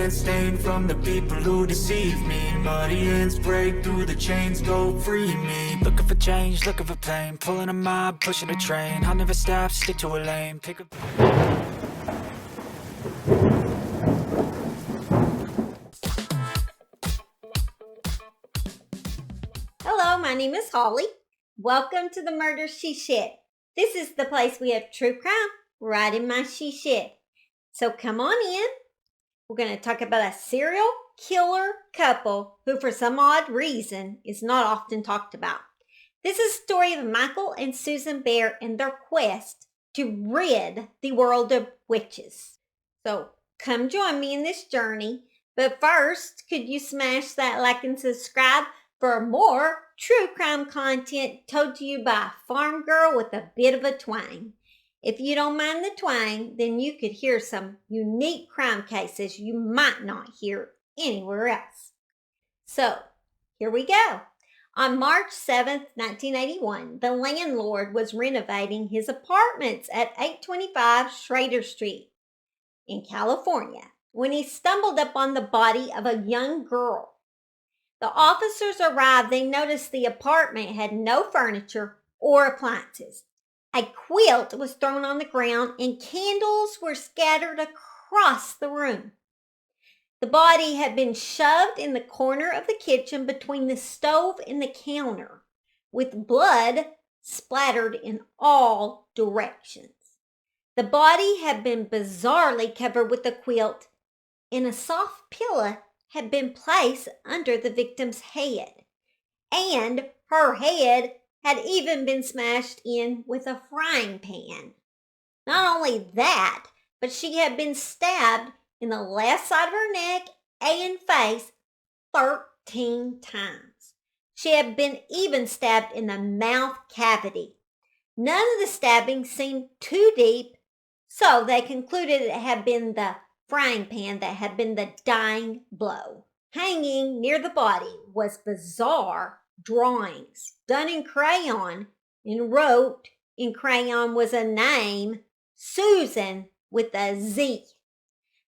hands stained from the people who deceive me. Muddy hands break through the chains, go free me. Looking for change, looking for pain, pulling a mob, pushing a train. I'll never stop, stick to a lane, pick up. Hello, my name is Holly. Welcome to the Murder She Shed. This is the place we have true crime right in my she shed. So come on in. We're going to talk about a serial killer couple who for some odd reason is not often talked about. This is the story of Michael and Susan Bear and their quest to rid the world of witches. So come join me in this journey. But first, could you smash that like and subscribe for more true crime content told to you by a farm girl with a bit of a twang. If you don't mind the twang, then you could hear some unique crime cases you might not hear anywhere else. So, here we go. On March 7th, 1981, the landlord was renovating his apartments at 825 Schrader Street in California when he stumbled upon the body of a young girl. The officers arrived. They noticed the apartment had no furniture or appliances. A quilt was thrown on the ground and candles were scattered across the room. The body had been shoved in the corner of the kitchen between the stove and the counter, with blood splattered in all directions. The body had been bizarrely covered with a quilt, and a soft pillow had been placed under the victim's head, and her head had even been smashed in with a frying pan. Not only that, but she had been stabbed in the left side of her neck and face 13 times. She had been even stabbed in the mouth cavity. None of the stabbings seemed too deep, so they concluded it had been the frying pan that had been the dying blow. Hanging near the body was bizarre drawings done in crayon, and wrote in crayon was a name, Susan, with a Z.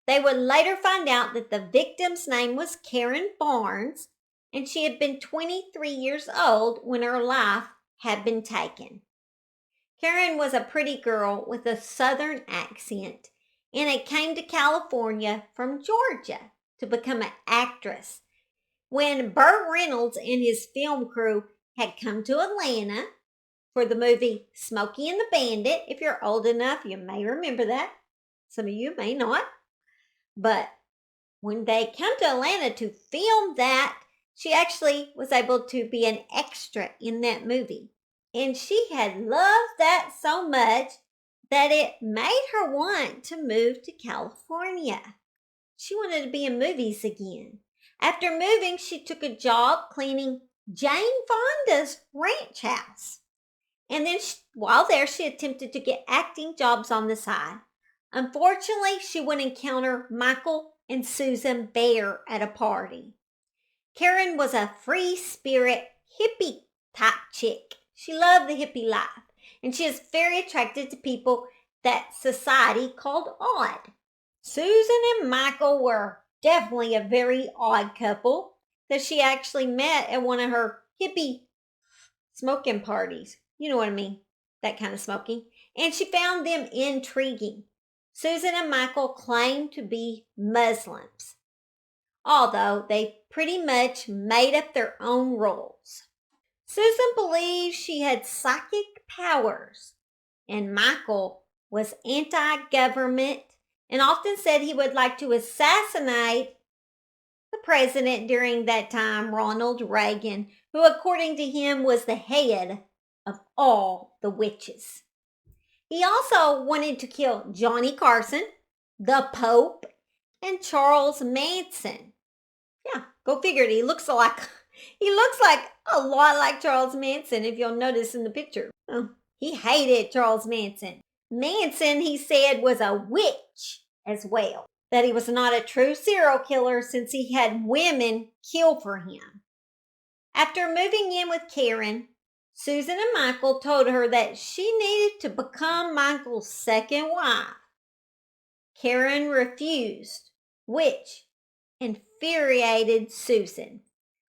They would later find out that the victim's name was Karen Barnes, and she had been 23 years old when her life had been taken. Karen was a pretty girl with a southern accent, and it came to California from Georgia to become an actress. When Burt Reynolds and his film crew had come to Atlanta for the movie Smokey and the Bandit, if you're old enough, you may remember that. Some of you may not. But when they come to Atlanta to film that, she actually was able to be an extra in that movie. And she had loved that so much that it made her want to move to California. She wanted to be in movies again. After moving, she took a job cleaning Jane Fonda's ranch house. And then while there, she attempted to get acting jobs on the side. Unfortunately, she would encounter Michael and Susan Bear at a party. Karen was a free spirit, hippie type chick. She loved the hippie life. And she is very attracted to people that society called odd. Susan and Michael were definitely a very odd couple that she actually met at one of her hippie smoking parties. You know what I mean, that kind of smoking. And she found them intriguing. Susan and Michael claimed to be Muslims, although they pretty much made up their own rules. Susan believed she had psychic powers, and Michael was anti-government and often said he would like to assassinate the president during that time, Ronald Reagan, who according to him was the head of all the witches. He also wanted to kill Johnny Carson, the Pope, and Charles Manson. Yeah, go figure it. He looks like a lot like Charles Manson, if you'll notice in the picture. Oh, he hated Charles Manson. Manson, he said, was a witch as well. That he was not a true serial killer since he had women kill for him. After moving in with Karen, Susan and Michael told her that she needed to become Michael's second wife. Karen refused, which infuriated Susan.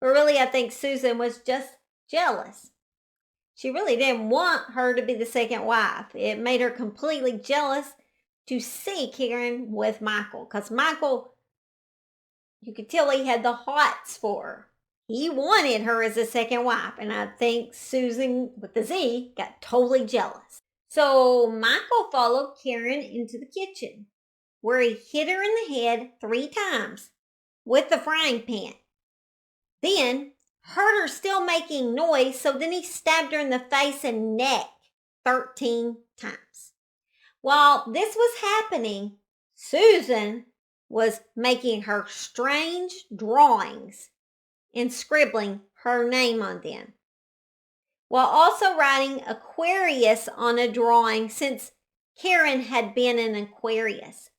But really, I think Susan was just jealous. She really didn't want her to be the second wife. It made her completely jealous to see Karen with Michael, because Michael, you could tell he had the hots for her. He wanted her as a second wife, and I think Susan, with the Z, got totally jealous. So Michael followed Karen into the kitchen, where he hit her in the head 3 times with the frying pan. Then heard her still making noise, so then he stabbed her in the face and neck 13 times. While this was happening, Susan was making her strange drawings and scribbling her name on them, while also writing Aquarius on a drawing, since Karen had been an Aquarius.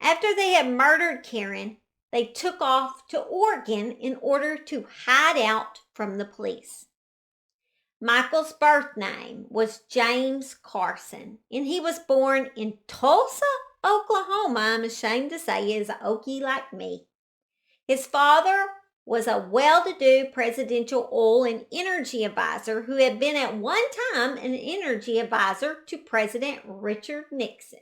After they had murdered Karen, they took off to Oregon in order to hide out from the police. Michael's birth name was James Carson, and he was born in Tulsa, Oklahoma. I'm ashamed to say he is an Okie like me. His father was a well-to-do presidential oil and energy advisor who had been at one time an energy advisor to President Richard Nixon.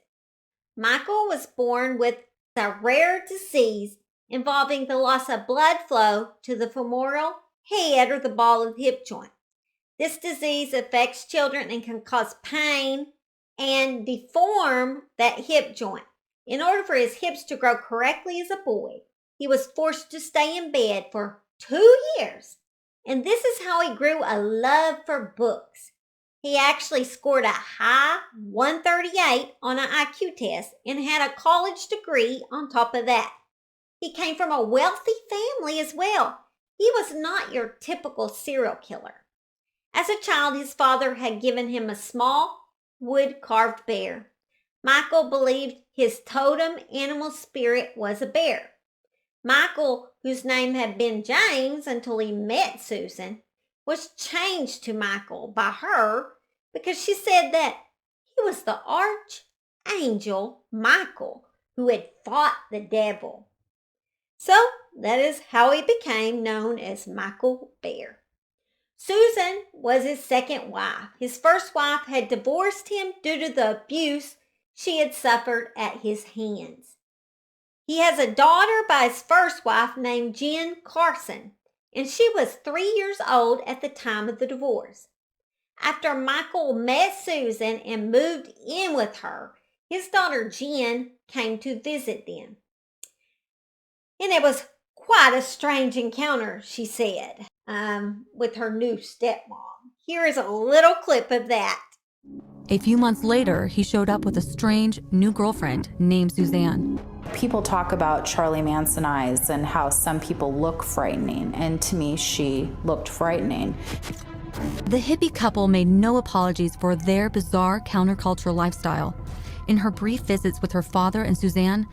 Michael was born with a rare disease involving the loss of blood flow to the femoral head, or the ball of the hip joint. This disease affects children and can cause pain and deform that hip joint. In order for his hips to grow correctly as a boy, he was forced to stay in bed for 2 years. And this is how he grew a love for books. He actually scored a high 138 on an IQ test and had a college degree on top of that. He came from a wealthy family as well. He was not your typical serial killer. As a child, his father had given him a small wood-carved bear. Michael believed his totem animal spirit was a bear. Michael, whose name had been James until he met Susan, was changed to Michael by her because she said that he was the archangel Michael who had fought the devil. So that is how he became known as Michael Bear. Susan was his second wife. His first wife had divorced him due to the abuse she had suffered at his hands. He has a daughter by his first wife named Jen Carson, and she was 3 years old at the time of the divorce. After Michael met Susan and moved in with her, his daughter Jen came to visit them. And it was quite a strange encounter, she said, with her new stepmom. Here is a little clip of that. A few months later, he showed up with a strange new girlfriend named Suzanne. People talk about Charlie Manson eyes and how some people look frightening, and to me, she looked frightening. The hippie couple made no apologies for their bizarre countercultural lifestyle. In her brief visits with her father and Suzanne,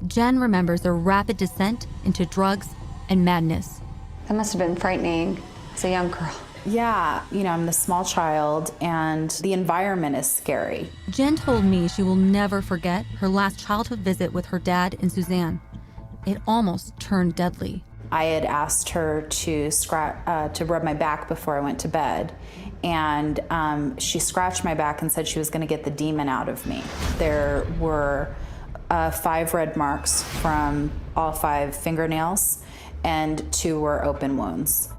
Jen remembers their rapid descent into drugs and madness. That must have been frightening as a young girl. Yeah, I'm the small child, and the environment is scary. Jen told me she will never forget her last childhood visit with her dad and Suzanne. It almost turned deadly. I had asked her to rub my back before I went to bed, and she scratched my back and said she was going to get the demon out of me. There were 5 red marks from all 5 fingernails, and 2 were open wounds.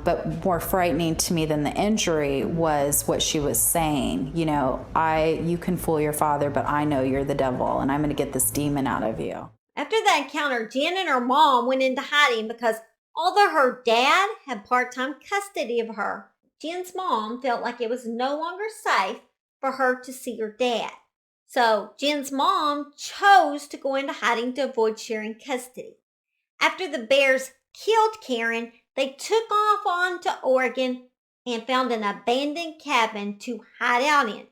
But more frightening to me than the injury was what she was saying. You can fool your father, but I know you're the devil, and I'm going to get this demon out of you. After that encounter, Jen and her mom went into hiding because although her dad had part-time custody of her, Jen's mom felt like it was no longer safe for her to see her dad. So Jen's mom chose to go into hiding to avoid sharing custody. After the Bears killed Karen, they took off on to Oregon and found an abandoned cabin to hide out in.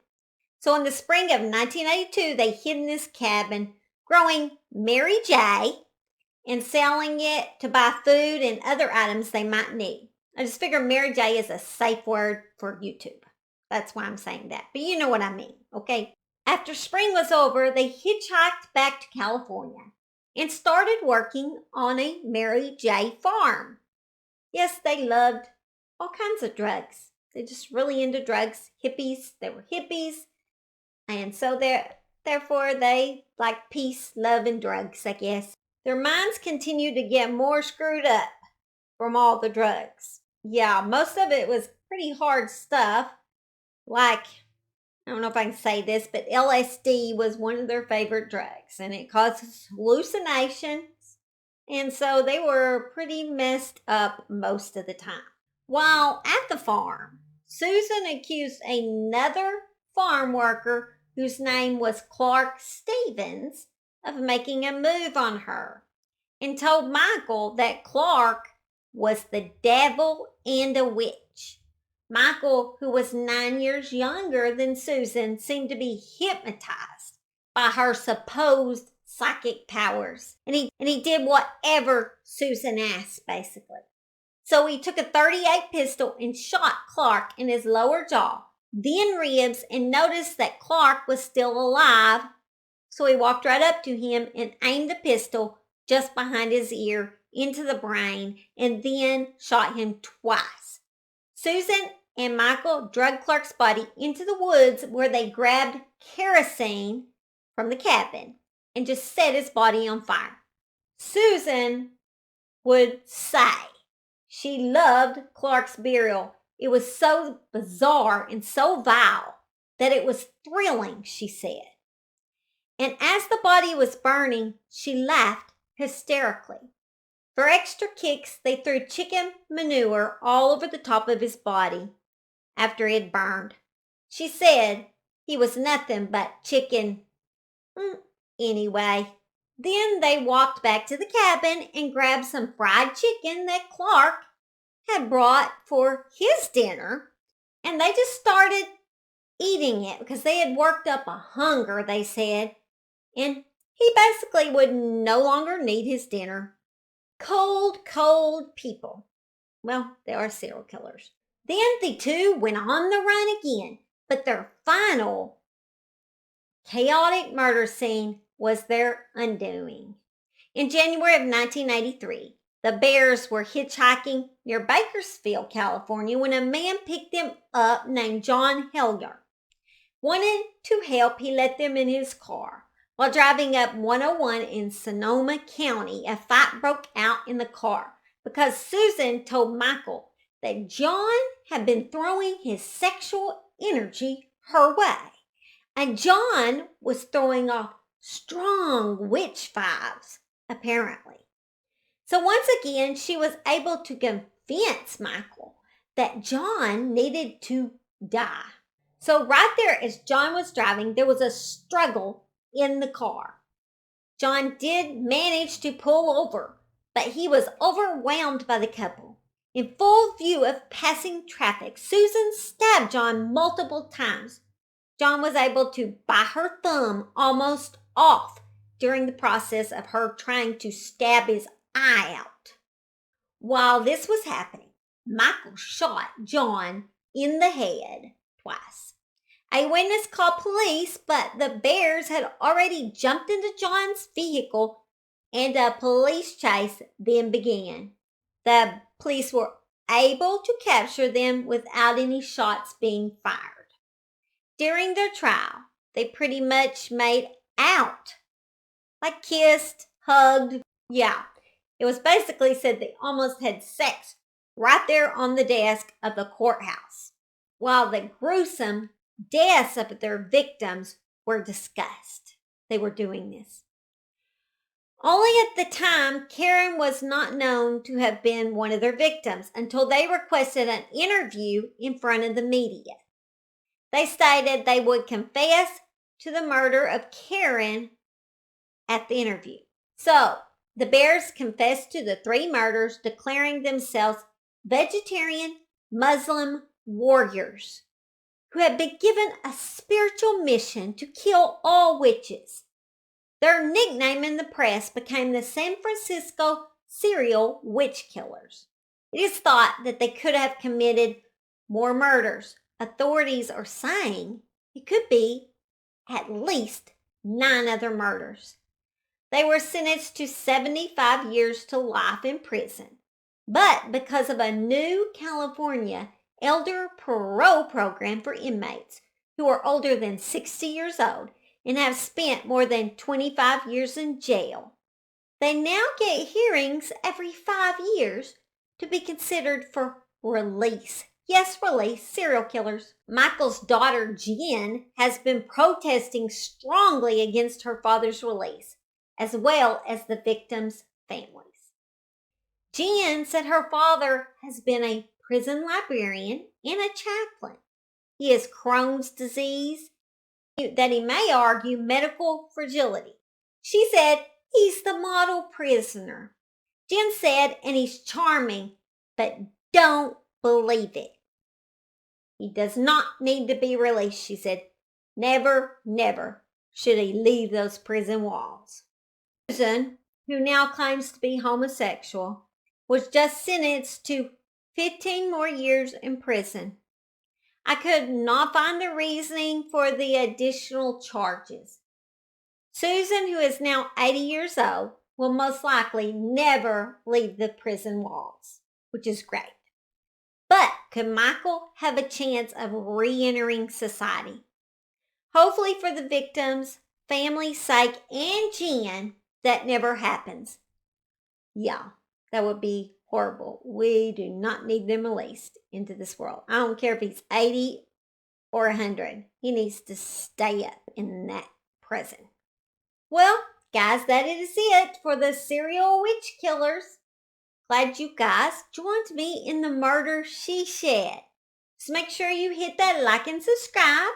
So in the spring of 1982, they hid in this cabin, growing Mary J. and selling it to buy food and other items they might need. I just figure Mary J is a safe word for YouTube. That's why I'm saying that. But you know what I mean, okay? After spring was over, they hitchhiked back to California. and started working on a Mary J. farm. Yes, they loved all kinds of drugs. They're just really into drugs. Hippies, they were hippies. And so therefore they like peace, love, and drugs, I guess. Their minds continued to get more screwed up from all the drugs. Yeah, most of it was pretty hard stuff. Like, I don't know if I can say this, but LSD was one of their favorite drugs, and it causes hallucinations. And so they were pretty messed up most of the time. While at the farm, Susan accused another farm worker whose name was Clark Stevens of making a move on her, and told Michael that Clark was the devil and a witch. Michael, who was 9 years younger than Susan, seemed to be hypnotized by her supposed psychic powers. And he did whatever Susan asked, basically. So he took a .38 pistol and shot Clark in his lower jaw, then ribs, and noticed that Clark was still alive. So he walked right up to him and aimed the pistol just behind his ear into the brain, and then shot him twice. Susan and Michael dragged Clark's body into the woods, where they grabbed kerosene from the cabin and just set his body on fire. Susan would say she loved Clark's burial. It was so bizarre and so vile that it was thrilling, she said. And as the body was burning, she laughed hysterically. For extra kicks, they threw chicken manure all over the top of his body after it had burned. She said he was nothing but chicken. Anyway, then they walked back to the cabin and grabbed some fried chicken that Clark had brought for his dinner, and they just started eating it because they had worked up a hunger, they said, and he basically would no longer need his dinner. Cold, cold people. Well, they are serial killers. Then the two went on the run again, but their final chaotic murder scene was their undoing. In January of 1983, the Bears were hitchhiking near Bakersfield, California, when a man picked them up named John Hellier. Wanting to help, he let them in his car. While driving up 101 in Sonoma County, a fight broke out in the car because Susan told Michael that John had been throwing his sexual energy her way, and John was throwing off strong witch vibes, apparently. So once again, she was able to convince Michael that John needed to die. So right there, as John was driving, there was a struggle in the car. John did manage to pull over, but he was overwhelmed by the couple. In full view of passing traffic, Susan stabbed John multiple times. John was able to bite her thumb almost off during the process of her trying to stab his eye out. While this was happening, Michael shot John in the head twice. A witness called police, but the Bears had already jumped into John's vehicle, and a police chase then began. The police were able to capture them without any shots being fired. During their trial, they pretty much made out, like kissed, hugged. Yeah, it was basically said they almost had sex right there on the desk of the courthouse, while the gruesome deaths of their victims were discussed. They were doing this. Only at the time, Karen was not known to have been one of their victims until they requested an interview in front of the media. They stated they would confess to the murder of Karen at the interview. So, the Bears confessed to the 3 murders, declaring themselves vegetarian Muslim warriors who had been given a spiritual mission to kill all witches. Their nickname in the press became the San Francisco Serial Witch Killers. It is thought that they could have committed more murders. Authorities are saying it could be at least 9 other murders. They were sentenced to 75 years to life in prison. But because of a new California elder parole program for inmates who are older than 60 years old and have spent more than 25 years in jail, they now get hearings every 5 years to be considered for release. Yes, release serial killers. Michael's daughter, Jen, has been protesting strongly against her father's release, as well as the victims' families. Jen said her father has been a prison librarian and a chaplain. He has Crohn's disease, that he may argue medical fragility. She said he's the model prisoner. Jen said, and he's charming, but don't believe it. He does not need to be released, she said. Never, never should he leave those prison walls. SUZAN, who now claims to be homosexual, was just sentenced to 15 more years in prison. I could not find the reasoning for the additional charges. SUZAN, who is now 80 years old, will most likely never leave the prison walls, which is great. But could Michael have a chance of re-entering society? Hopefully for the victims, family's sake, and Jen, that never happens. Yeah, that would be horrible. We do not need them released into this world. I don't care if he's 80 or 100. He needs to stay up in that prison. Well, guys, that is it for the serial witch killers. Glad you guys joined me in the murder she shed. So make sure you hit that like and subscribe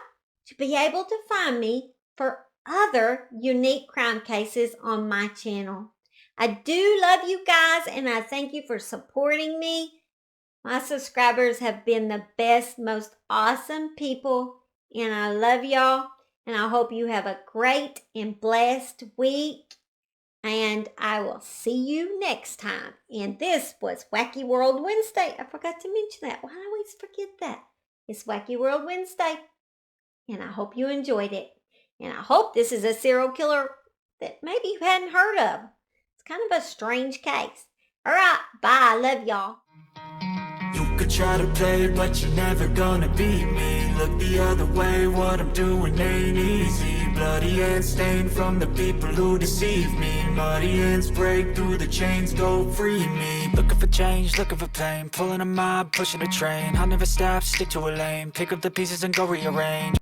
to be able to find me for other unique crime cases on my channel. I do love you guys, and I thank you for supporting me. My subscribers have been the best, most awesome people, and I love y'all, and I hope you have a great and blessed week, and I will see you next time. And this was Wacky World Wednesday. I forgot to mention that. Why do I always forget that? It's Wacky World Wednesday, and I hope you enjoyed it. And I hope this is a serial killer that maybe you hadn't heard of. Kind of a strange case. All right, bye. Love y'all. You could try to play, but you're never gonna beat me. Look the other way, what I'm doing ain't easy. Bloody hands stained from the people who deceive me. Muddy hands break through the chains, go free me. Looking for change, looking for pain. Pulling a mob, pushing a train. I'll never stop, stick to a lane. Pick up the pieces and go rearrange.